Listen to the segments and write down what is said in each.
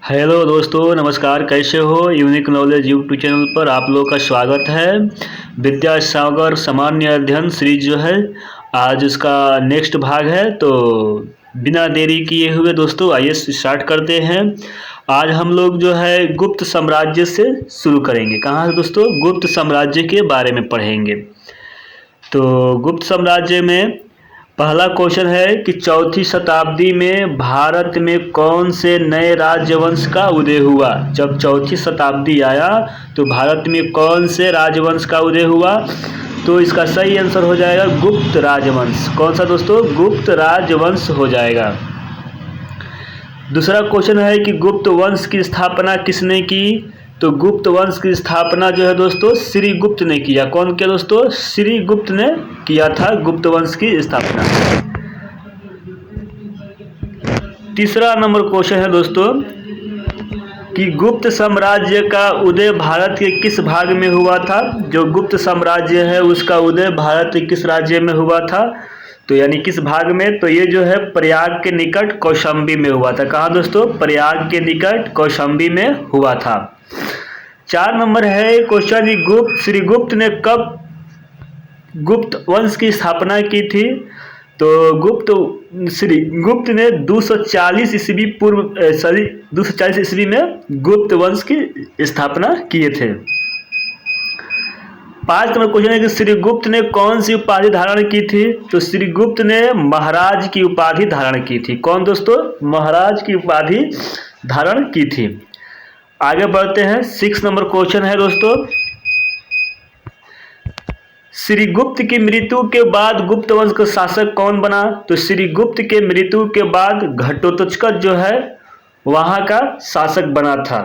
Hello दोस्तों, नमस्कार। कैसे हो? यूनिक नॉलेज यूट्यूब चैनल पर आप लोग का स्वागत है। विद्यासागर सामान्य अध्ययन सीरीज जो है, आज उसका नेक्स्ट भाग है। तो बिना देरी किए हुए दोस्तों आइए स्टार्ट करते हैं। आज हम लोग जो है गुप्त साम्राज्य से शुरू करेंगे। कहाँ से दोस्तों? गुप्त साम्राज्य के बारे में पढ़ेंगे। तो गुप्त साम्राज्य में पहला क्वेश्चन है कि चौथी शताब्दी में भारत में कौन से नए राजवंश का उदय हुआ। जब चौथी शताब्दी आया तो भारत में कौन से राजवंश का उदय हुआ? तो इसका सही आंसर हो जाएगा गुप्त राजवंश। कौन सा दोस्तों? गुप्त राजवंश हो जाएगा। दूसरा क्वेश्चन है कि गुप्त वंश की स्थापना किसने की? तो गुप्त वंश की स्थापना जो है दोस्तों श्रीगुप्त ने किया। कौन किया दोस्तों? श्रीगुप्त ने किया था गुप्त वंश की स्थापना। तीसरा नंबर क्वेश्चन है दोस्तों कि गुप्त साम्राज्य का उदय भारत के किस भाग में हुआ था। जो गुप्त साम्राज्य है उसका उदय भारत के किस राज्य में हुआ था, तो यानी किस भाग में? तो ये जो है प्रयाग के निकट कौशाम्बी में हुआ था। कहाँ दोस्तों? प्रयाग के निकट कौशाम्बी में हुआ था। 4 नंबर है क्वेश्चन, श्रीगुप्त ने कब गुप्त वंश की स्थापना की थी? तो श्रीगुप्त ने 240 ईस्वी पूर्व 240 ईस्वी में गुप्त वंश की स्थापना किए थे। 5 नंबर क्वेश्चन है कि श्रीगुप्त ने कौन सी उपाधि धारण की थी? तो श्रीगुप्त ने महाराज की उपाधि धारण की थी। कौन दोस्तों? महाराज की उपाधि धारण की थी। आगे बढ़ते हैं। 6 नंबर क्वेश्चन है दोस्तों, श्रीगुप्त की मृत्यु के बाद गुप्त वंश का शासक कौन बना? तो श्रीगुप्त के मृत्यु के बाद घटोत्कच जो है वहां का शासक बना था।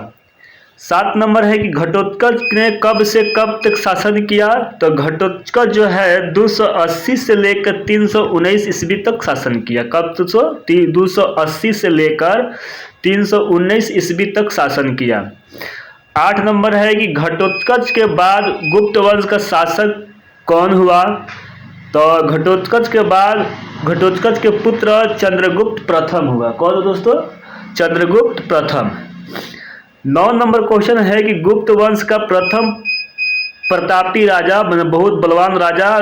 7 नंबर है कि घटोत्कच ने कब से कब तक शासन किया? तो घटोत्कच जो है 280 से लेकर 319 ईस्वी तक शासन किया। कब? 280 से लेकर 319 ईस्वी तक शासन किया। 8 नंबर है कि घटोत्कच के बाद गुप्त वंश का शासक कौन हुआ? तो घटोत्कच के बाद घटोत्कच के पुत्र चंद्रगुप्त प्रथम हुआ। कौन दोस्तों? चंद्रगुप्त प्रथम। 9 नंबर क्वेश्चन है कि गुप्त वंश का प्रथम प्रतापी राजा, मतलब बहुत बलवान राजा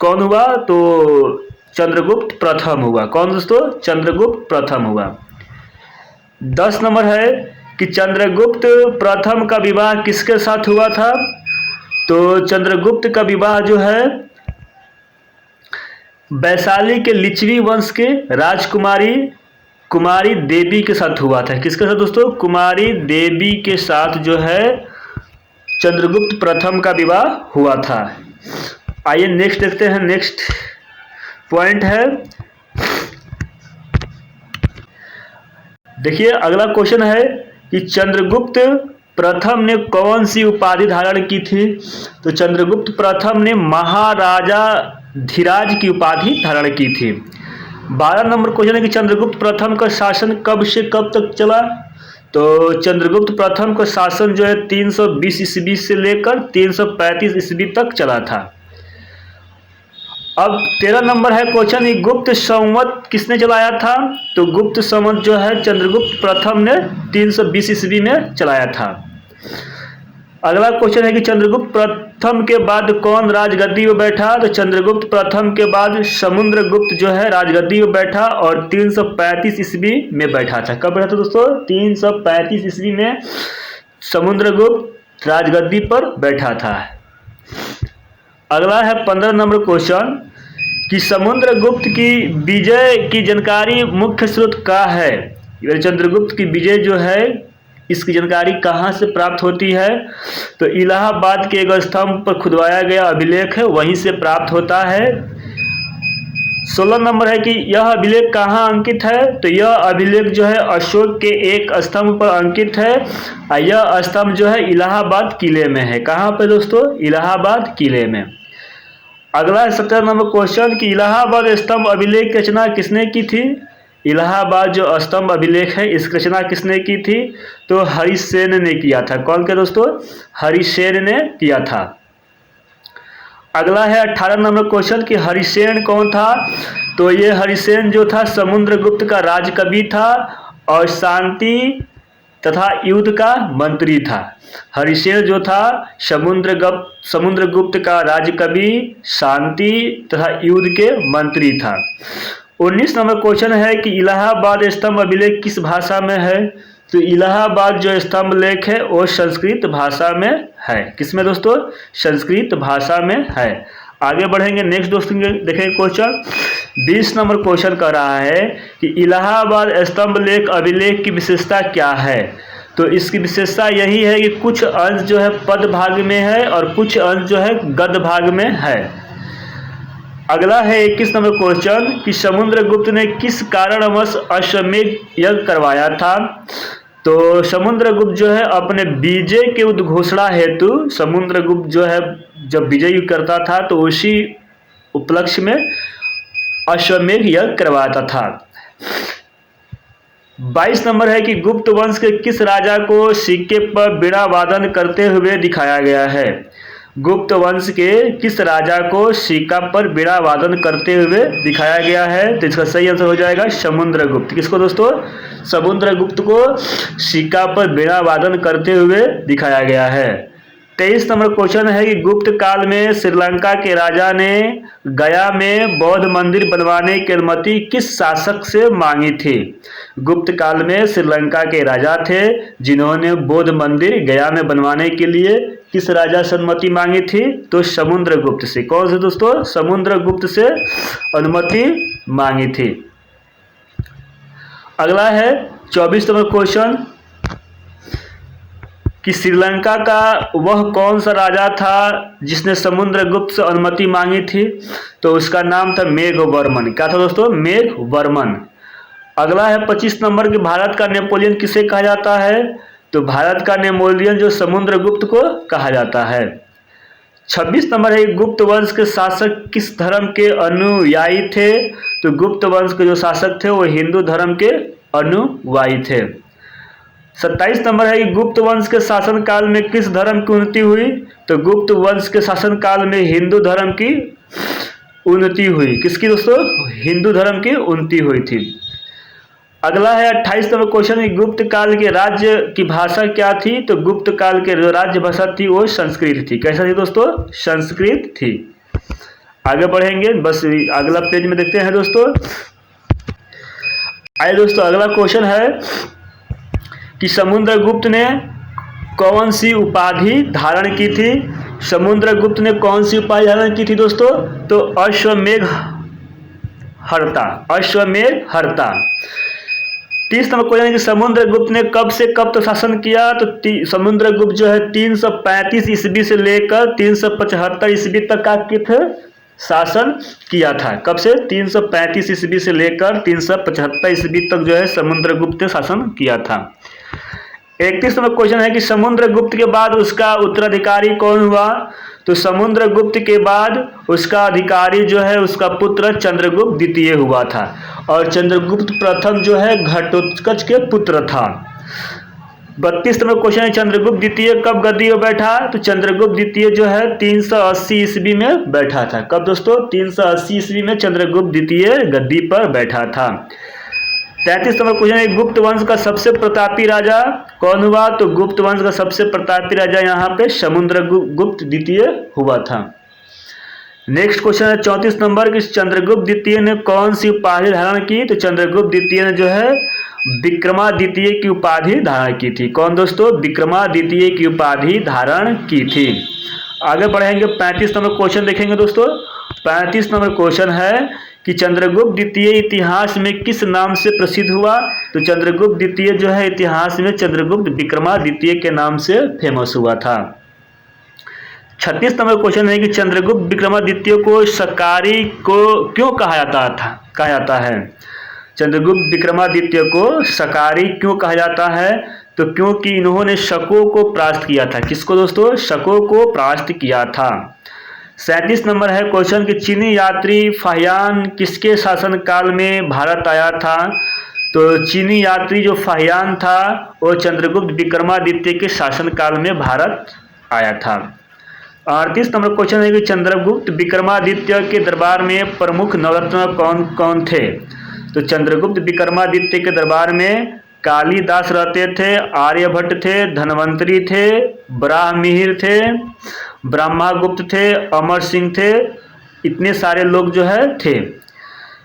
कौन हुआ? तो चंद्रगुप्त प्रथम हुआ। कौन दोस्तों? चंद्रगुप्त प्रथम हुआ। 10 नंबर है कि चंद्रगुप्त प्रथम का विवाह किसके साथ हुआ था? तो चंद्रगुप्त का विवाह जो है वैशाली के लिच्छवी वंश के राजकुमारी कुमारी देवी के साथ हुआ था। किसके साथ दोस्तों? कुमारी देवी के साथ जो है चंद्रगुप्त प्रथम का विवाह हुआ था। आइए नेक्स्ट देखते हैं। नेक्स्ट पॉइंट है, देखिए अगला क्वेश्चन है कि चंद्रगुप्त प्रथम ने कौन सी उपाधि धारण की थी? तो चंद्रगुप्त प्रथम ने महाराजा धीराज की उपाधि धारण की थी। 12 नंबर क्वेश्चन है कि चंद्रगुप्त प्रथम का शासन कब से कब तक चला? तो चंद्रगुप्त प्रथम का शासन जो है 320 ईस्वी से लेकर 335 ईस्वी तक चला था। अब 13 नंबर है क्वेश्चन, ये गुप्त संवत किसने चलाया था? तो गुप्त संवत जो है चंद्रगुप्त प्रथम ने 320 ईस्वी में चलाया था। अगला क्वेश्चन है कि चंद्रगुप्त प्रथम के बाद कौन राजगद्दी पर बैठा? तो चंद्रगुप्त प्रथम के बाद समुद्रगुप्त जो है राजगद्दी पर बैठा और 335 ईस्वी में बैठा था। कब बैठा था दोस्तों? 335 ईस्वी में समुद्रगुप्त राजगद्दी पर बैठा था। अगला है 15 नंबर क्वेश्चन कि समुद्रगुप्त की विजय की जानकारी मुख्य स्रोत क्या है? चंद्रगुप्त की विजय जो है इसकी जानकारी कहाँ से प्राप्त होती है? तो इलाहाबाद के एक स्तंभ पर खुदवाया गया अभिलेख है, वहीं से प्राप्त होता है। 16 नंबर है कि यह अभिलेख कहाँ अंकित है? तो यह अभिलेख जो है अशोक के एक स्तंभ पर अंकित है और यह स्तंभ जो है इलाहाबाद किले में है। कहाँ पे दोस्तों? इलाहाबाद किले में। अगला 17 नंबर क्वेश्चन कि इलाहाबाद स्तंभ अभिलेख की रचना किसने की थी? इलाहाबाद जो स्तंभ अभिलेख है इसकी रचना किसने की थी? तो हरिसेन ने किया था। कौन के दोस्तों? हरिसेन ने किया था। अगला है 18 नंबर क्वेश्चन कि हरिसेन कौन था? तो ये हरिसेन जो था समुद्रगुप्त का राजकवि था और शांति तथा युद्ध का मंत्री था। हरिसेन जो था समुद्रगुप्त का राजकवि, शांति तथा युद्ध के मंत्री था। 19 नंबर क्वेश्चन है कि इलाहाबाद स्तंभ अभिलेख किस भाषा में है? तो इलाहाबाद जो स्तंभ लेख है वो संस्कृत भाषा में है। किसमें दोस्तों? संस्कृत भाषा में है। आगे बढ़ेंगे, नेक्स्ट दोस्तों देखेंगे क्वेश्चन। 20 नंबर क्वेश्चन कर रहा है कि इलाहाबाद स्तंभ लेख अभिलेख की विशेषता क्या है? तो इसकी विशेषता यही है कि कुछ अंश जो है पद भाग में है और कुछ अंश जो है गद्य भाग में है। अगला है 21 नंबर क्वेश्चन कि समुद्रगुप्त ने किस कारणवश अश्वमेध यज्ञ करवाया था? तो समुद्रगुप्त जो है अपने विजय के उद्घोषणा हेतु समुद्रगुप्त जो है जब विजय करता था तो उसी उपलक्ष्य में अश्वमेध यज्ञ करवाता था। 22 नंबर है कि गुप्त वंश के किस राजा को सिक्के पर वीणा वादन करते हुए दिखाया गया है? गुप्त वंश के किस राजा को सिक्का पर वीणा वादन करते हुए दिखाया गया है? तो इसका सही आंसर हो जाएगा समुद्रगुप्त। किसको दोस्तों? समुद्रगुप्त को सिक्का पर वीणा वादन करते हुए दिखाया गया है। 23 नंबर क्वेश्चन है कि गुप्त काल में श्रीलंका के राजा ने गया में बौद्ध मंदिर बनवाने की अनुमति किस शासक से मांगी थी? गुप्त काल में श्रीलंका के राजा थे जिन्होंने बौद्ध मंदिर गया में बनवाने के लिए किस राजा से अनुमति मांगी थी? तो समुद्रगुप्त से। कौन से दोस्तों? समुद्रगुप्त से अनुमति मांगी थी। अगला है 24 नंबर क्वेश्चन कि श्रीलंका का वह कौन सा राजा था जिसने समुद्रगुप्त से अनुमति मांगी थी? तो उसका नाम था मेघवर्मन। क्या था दोस्तों? मेघवर्मन। अगला है 25 नंबर कि भारत का नेपोलियन किसे कहा जाता है? तो भारत का नेपोलियन जो समुद्रगुप्त को कहा जाता है। 26 नंबर है गुप्त वंश के शासक किस धर्म के अनुयायी थे? तो गुप्त वंश के जो शासक थे वो हिंदू धर्म के अनुयायी थे। 27 नंबर है कि गुप्त वंश के शासन काल में किस धर्म की उन्नति हुई? तो गुप्त वंश के शासन काल में हिंदू धर्म की उन्नति हुई। किसकी दोस्तों? हिंदू धर्म की उन्नति हुई थी। अगला है 28 नंबर क्वेश्चन, गुप्त काल के राज्य की भाषा क्या थी? तो गुप्त काल के जो राज्य भाषा थी वो संस्कृत थी। कैसा थी दोस्तों? संस्कृत थी। आगे बढ़ेंगे, बस अगला पेज में देखते हैं दोस्तों। आइए दोस्तों, अगला क्वेश्चन है कि समुद्रगुप्त ने कौन सी उपाधि धारण की थी? समुद्रगुप्त ने कौन सी उपाधि धारण की थी दोस्तों? तो अश्वमेध हर्ता। अश्वमेध हर्ता। 30 नंबर क्वेश्चन है कि समुद्रगुप्त ने कब से कब तक शासन किया? तो समुद्रगुप्त जो है 335 ईस्वी से लेकर 375 ईस्वी तक का शासन किया था। कब से? 335 ईस्वी से लेकर 375 ईस्वी तक जो है समुद्रगुप्त ने शासन किया था। 31 नंबर क्वेश्चन है कि समुद्रगुप्त के बाद उसका उत्तराधिकारी कौन हुआ? तो समुद्रगुप्त के बाद उसका अधिकारी जो है उसका पुत्र चंद्रगुप्त द्वितीय हुआ था और चंद्रगुप्त प्रथम जो है घटोत्कच के पुत्र था। 32 नंबर क्वेश्चन है चंद्रगुप्त द्वितीय कब गद्दी पर बैठा? तो चंद्रगुप्त द्वितीय जो है 380 ईस्वी में बैठा था। कब दोस्तों? 380 ईस्वी में चंद्रगुप्त द्वितीय गद्दी पर बैठा था। 33 नंबर क्वेश्चन है गुप्त वंश का सबसे प्रतापी राजा कौन हुआ? तो गुप्त वंश का सबसे प्रतापी राजा यहाँ पे समुद्रगुप्त द्वितीय हुआ था। नेक्स्ट क्वेश्चन है 34 नंबर कि चंद्रगुप्त द्वितीय ने कौन सी उपाधि धारण की? तो चंद्रगुप्त द्वितीय ने जो है विक्रमादित्य की उपाधि धारण की थी। कौन दोस्तों? विक्रमादित्य की उपाधि धारण की थी। आगे बढ़ेंगे, 35 नंबर क्वेश्चन देखेंगे दोस्तों। 35 नंबर क्वेश्चन है कि चंद्रगुप्त द्वितीय इतिहास में किस नाम से प्रसिद्ध हुआ? तो चंद्रगुप्त द्वितीय जो है इतिहास में चंद्रगुप्त विक्रमादित्य के नाम से फेमस हुआ था। 36 नंबर क्वेश्चन है कि चंद्रगुप्त विक्रमादित्य को शकारी को क्यों कहा जाता है? चंद्रगुप्त विक्रमादित्य को शकारी क्यों कहा जाता है? तो क्योंकि इन्होंने शकों को परास्त किया था। किसको दोस्तों? शकों को परास्त किया था। 37 नंबर है क्वेश्चन कि चीनी यात्री फाहियान किसके शासन काल में भारत आया था? तो चीनी यात्री जो फाहियान था वो चंद्रगुप्त विक्रमादित्य के शासन काल में भारत आया था। 38 नंबर क्वेश्चन है कि चंद्रगुप्त विक्रमादित्य के दरबार में प्रमुख नवरत्न कौन कौन थे? तो चंद्रगुप्त विक्रमादित्य के दरबार में कालिदास रहते थे, आर्यभट्ट थे, धन्वंतरी थे, बराहमिहिर थे, ब्रह्मगुप्त थे, अमर सिंह थे। इतने सारे लोग जो है थे।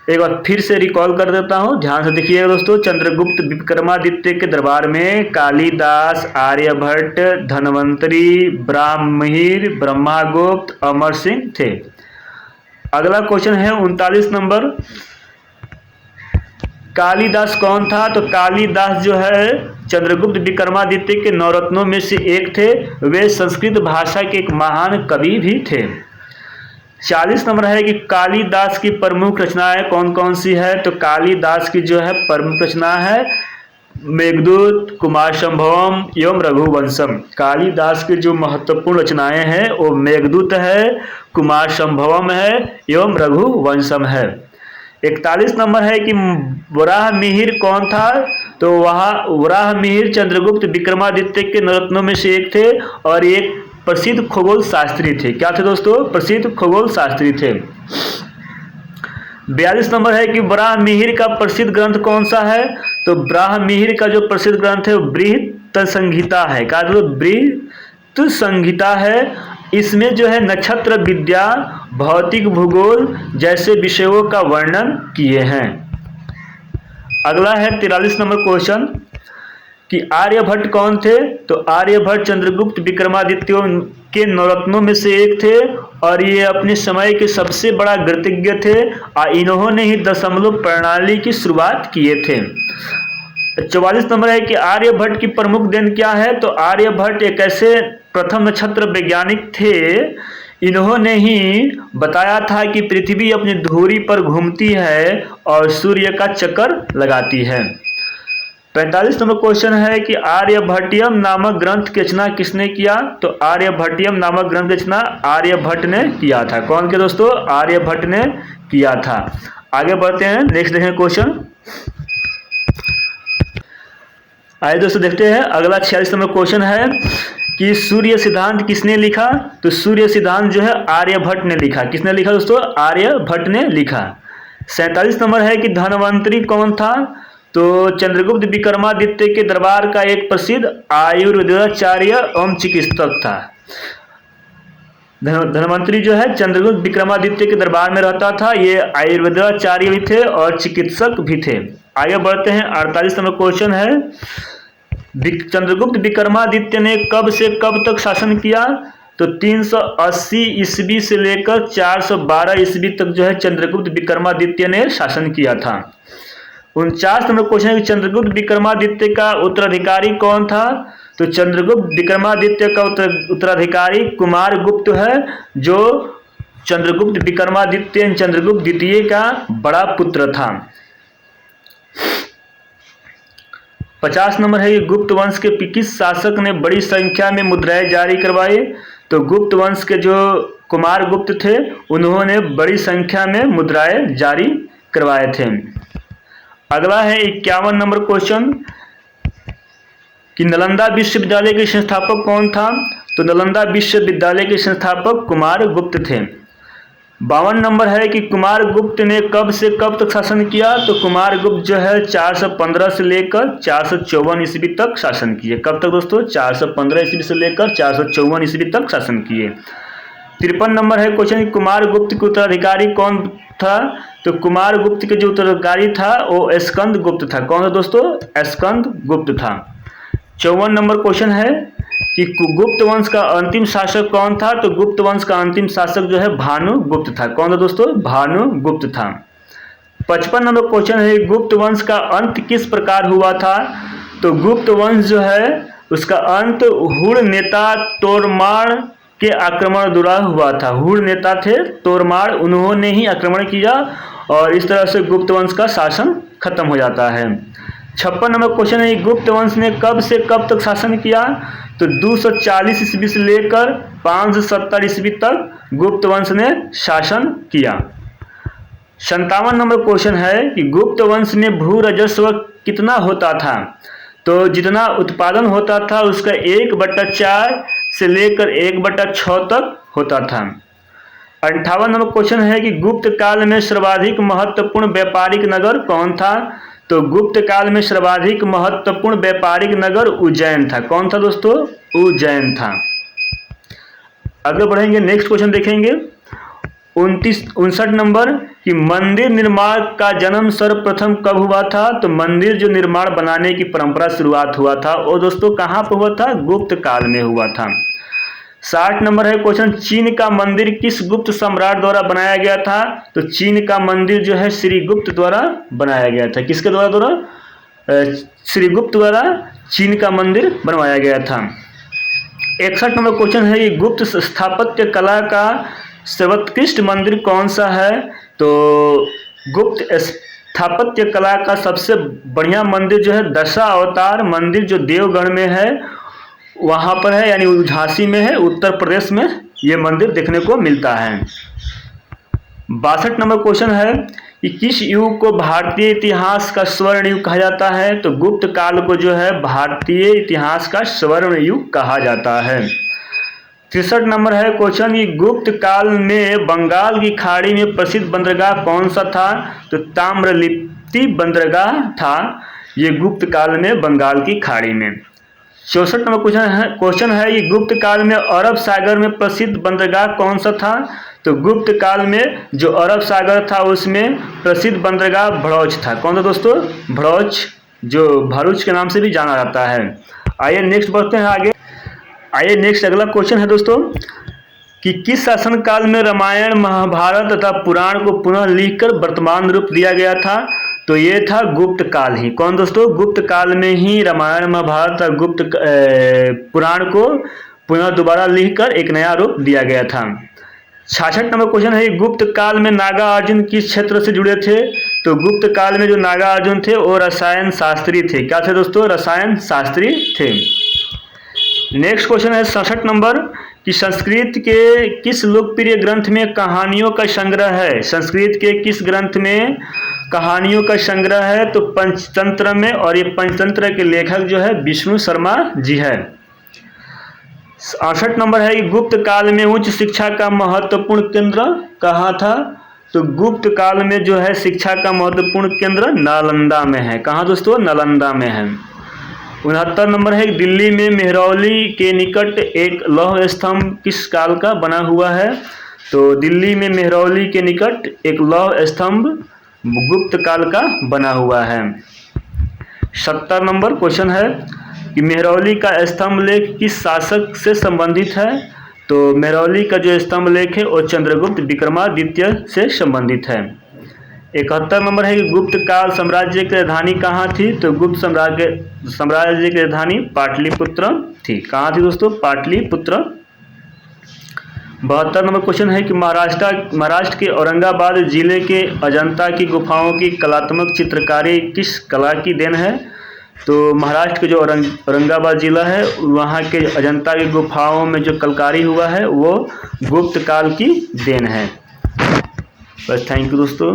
एक बार फिर से रिकॉल कर देता हूँ, ध्यान से देखिएगा दोस्तों। चंद्रगुप्त विक्रमादित्य के दरबार में कालिदास, आर्यभट्ट, धन्वंतरी, ब्राह्महिर, ब्रह्मगुप्त, अमर सिंह थे। अगला क्वेश्चन है 39 नंबर। कालिदास कौन था? तो कालिदास जो है चंद्रगुप्त विक्रमादित्य के नवरत्नों में से एक थे। वे संस्कृत भाषा के एक महान कवि भी थे। 40 नंबर है कि कालिदास की प्रमुख रचनाएं कौन कौन सी है? तो कालिदास की जो है प्रमुख रचना है मेघदूत, कुमार संभवम एवं रघुवंशम। कालिदास की जो महत्वपूर्ण रचनाएं हैं वो मेघदूत है, कुमार संभवम है एवं रघुवंशम है। 41 नंबर है कि वराहमिहिर कौन था? तो वह वराहमिहिर चंद्रगुप्त विक्रमादित्य के नवरत्नों में से एक थे और एक प्रसिद्ध खगोल शास्त्री थे। क्या थे दोस्तों? प्रसिद्ध खगोल शास्त्री थे। 42 नंबर है कि वराहमिहिर का प्रसिद्ध ग्रंथ कौन सा है? तो वराहमिहिर का जो प्रसिद्ध ग्रंथ है बृहत संहिता है। क्या बृहत संहिता है। इसमें जो है नक्षत्र विद्या, भौतिक भूगोल जैसे विषयों का वर्णन किए हैं। अगला है 43 नंबर क्वेश्चन कि आर्यभट्ट कौन थे? तो आर्यभट्ट चंद्रगुप्त विक्रमादित्य के नवरत्नों में से एक थे और ये अपने समय के सबसे बड़ा गणितज्ञ थे और इन्होंने ही दशमलव प्रणाली की शुरुआत किए थे। 44 नंबर है कि आर्यभट्ट की प्रमुख देन क्या है? तो आर्यभट्ट एक ऐसे प्रथम नक्षत्र वैज्ञानिक थे, इन्होंने ही बताया था कि पृथ्वी अपनी धुरी पर घूमती है और सूर्य का चक्कर लगाती है। 45 नंबर क्वेश्चन है कि आर्यभट्टियम नामक ग्रंथ की रचना किसने किया? तो आर्यभट्टियम नामक ग्रंथ की रचना आर्यभट्ट ने किया था। कौन के दोस्तों? आर्यभट्ट ने किया था। आगे बढ़ते हैं, नेक्स्ट देखें क्वेश्चन। आइए दोस्तों देखते हैं अगला 46 नंबर क्वेश्चन है कि सूर्य सिद्धांत किसने लिखा? तो सूर्य सिद्धांत जो है आर्यभट्ट ने लिखा। किसने लिखा दोस्तों? आर्यभट्ट ने लिखा। 47 नंबर है कि धन्वंतरी कौन था? तो चंद्रगुप्त विक्रमादित्य के दरबार का एक प्रसिद्ध आयुर्वेदाचार्य एवं चिकित्सक था। धन्वंतरी जो है चंद्रगुप्त विक्रमादित्य के दरबार में रहता था। ये आयुर्वेदाचार्य भी थे और चिकित्सक भी थे। आगे बढ़ते हैं, 48 नंबर क्वेश्चन है चंद्रगुप्त विक्रमादित्य ने कब से कब तक शासन किया? तो 380 ईस्वी से लेकर 412 ईस्वी तक जो है चंद्रगुप्त विक्रमादित्य ने शासन किया था। 49 नंबर क्वेश्चन है कि चंद्रगुप्त विक्रमादित्य का उत्तराधिकारी कौन था? तो चंद्रगुप्त विक्रमादित्य का उत्तराधिकारी कुमार गुप्त है, जो चंद्रगुप्त विक्रमादित्य चंद्रगुप्त द्वितीय का बड़ा पुत्र था। 50 नंबर है कि गुप्त वंश के किस शासक ने बड़ी संख्या में मुद्राएं जारी करवाई? तो गुप्त वंश के जो कुमार गुप्त थे उन्होंने बड़ी संख्या में मुद्राएं जारी करवाए थे। अगला है 51 नंबर क्वेश्चन कि नालंदा विश्वविद्यालय के संस्थापक कौन था? तो नालंदा विश्वविद्यालय के संस्थापक कुमार गुप्त थे। 52 नंबर है कि कुमार गुप्त ने कब से कब तक शासन किया? तो कुमार गुप्त जो है 415 से लेकर 454 ईस्वी तक शासन किए। कब तक दोस्तों? 415 ईस्वी से लेकर 454 ईस्वी तक शासन किए। 53 नंबर है क्वेश्चन कि कुमार गुप्त के उत्तराधिकारी कौन था? तो कुमार गुप्त के जो उत्तराधिकारी था वो स्कंद गुप्त था। कौन था दोस्तों? स्कंद गुप्त था। 54 नंबर क्वेश्चन है कि गुप्त वंश का अंतिम शासक कौन था? तो गुप्त वंश का अंतिम शासक जो है भानुगुप्त था। कौन था दोस्तों? भानुगुप्त था। 55 नंबर क्वेश्चन है गुप्त वंश का अंत किस प्रकार हुआ था? तो गुप्त वंश जो है उसका अंत हुड़ नेता तोरमाड़ के आक्रमण द्वारा हुआ था। हुड़ नेता थे तोरमाड़, उन्होंने ही आक्रमण किया और इस तरह से गुप्त वंश का शासन खत्म हो जाता है। 56 नंबर क्वेश्चन है गुप्त वंश ने कब से कब तक शासन किया? तो 240 ईस्वी से लेकर 570 ईस्वी तक गुप्त वंश ने शासन किया। 57 नंबर क्वेश्चन है कि गुप्त वंश में भू राजस्व कितना होता था? तो जितना उत्पादन होता था उसका 1/4 से लेकर 1/6 तक होता था। 58 नंबर क्वेश्चन है कि गुप्त काल में सर्वाधिक महत्वपूर्ण व्यापारिक नगर कौन था? तो गुप्त काल में सर्वाधिक महत्वपूर्ण व्यापारिक नगर उज्जैन था। कौन था दोस्तों? उज्जैन था। आगे बढ़ेंगे, नेक्स्ट क्वेश्चन देखेंगे 59 नंबर कि मंदिर निर्माण का जन्म सर्वप्रथम कब हुआ था? तो मंदिर जो निर्माण बनाने की परंपरा शुरुआत हुआ था वो दोस्तों कहाँ पर हुआ था? गुप्त काल में हुआ था। 60 नंबर है क्वेश्चन, चीन का मंदिर किस गुप्त सम्राट द्वारा बनाया गया था? तो चीन का मंदिर जो है श्रीगुप्त द्वारा बनाया गया था। किसके द्वारा? श्रीगुप्त द्वारा चीन का मंदिर बनवाया गया था। 61 नंबर क्वेश्चन है ये गुप्त स्थापत्य कला का सर्वोत्कृष्ट मंदिर कौन सा है? तो गुप्त स्थापत्य कला का सबसे बढ़िया मंदिर जो है दशा अवतार मंदिर जो देवगढ़ में है वहाँ पर है, यानी झांसी में है, उत्तर प्रदेश में ये मंदिर देखने को मिलता है। 62 नंबर क्वेश्चन है कि किस युग को भारतीय इतिहास का स्वर्ण युग कहा जाता है? तो गुप्त काल को जो है भारतीय इतिहास का स्वर्ण युग कहा जाता है। 63 नंबर है क्वेश्चन, ये गुप्त काल में बंगाल की खाड़ी में प्रसिद्ध बंदरगाह कौन सा था? तो ताम्रलिप्ति बंदरगाह था ये गुप्त काल में बंगाल की खाड़ी में। 64 नंबर क्वेश्चन है ये गुप्त काल में अरब सागर में प्रसिद्ध बंदरगाह कौन सा था? तो गुप्त काल में जो अरब सागर था उसमें प्रसिद्ध बंदरगाह भड़ौच था। कौन था दोस्तों? भड़ौच, जो भरूच के नाम से भी जाना जाता है। आइए नेक्स्ट बढ़ते हैं आगे। आइए नेक्स्ट अगला क्वेश्चन है दोस्तों कि किस शासन काल में रामायण महाभारत तथा पुराण को पुनः लिखकर वर्तमान रूप दिया गया था? तो ये था गुप्त काल ही। कौन दोस्तों? गुप्त काल में ही रामायण महाभारत और गुप्त पुराण को पुनः दोबारा लिखकर एक नया रूप दिया गया था। 66 नंबर क्वेश्चन है गुप्त काल में नागार्जुन किस क्षेत्र से जुड़े थे? तो गुप्त काल में जो नागार्जुन थे वो रसायन शास्त्री थे। क्या थे दोस्तों? रसायन शास्त्री थे। नेक्स्ट क्वेश्चन है 67 नंबर कि संस्कृत के किस लोकप्रिय ग्रंथ में कहानियों का संग्रह है? संस्कृत के किस ग्रंथ में कहानियों का संग्रह है? तो पंचतंत्र में, और ये पंचतंत्र के लेखक जो है विष्णु शर्मा जी है। 68 नंबर है कि गुप्त काल में उच्च शिक्षा का महत्वपूर्ण केंद्र कहाँ था? तो गुप्त काल में जो है शिक्षा का महत्वपूर्ण केंद्र नालंदा में है। कहाँ दोस्तों? नालंदा में है। 69 नंबर है दिल्ली में मेहरौली के निकट एक लौह स्तंभ किस काल का बना हुआ है? तो दिल्ली में मेहरौली के निकट एक लौह स्तंभ गुप्त काल का बना हुआ है। 70 नंबर क्वेश्चन है कि मेहरौली का स्तंभ लेख किस शासक से संबंधित है? तो मेहरौली का जो स्तंभ लेख है वो चंद्रगुप्त विक्रमादित्य से संबंधित है। 71 नंबर है कि गुप्त काल साम्राज्य की राजधानी कहाँ थी? तो गुप्त साम्राज्य की राजधानी पाटलिपुत्र थी। कहाँ थी दोस्तों? पाटलिपुत्र। 72 नंबर क्वेश्चन है कि महाराष्ट्र के औरंगाबाद जिले के अजंता की गुफाओं की कलात्मक चित्रकारी किस कला की देन है? तो महाराष्ट्र के जो औरंगाबाद जिला है वहाँ के अजंता की गुफाओं में जो कलाकारी हुआ है वो गुप्त काल की देन है। बस थैंक यू दोस्तों।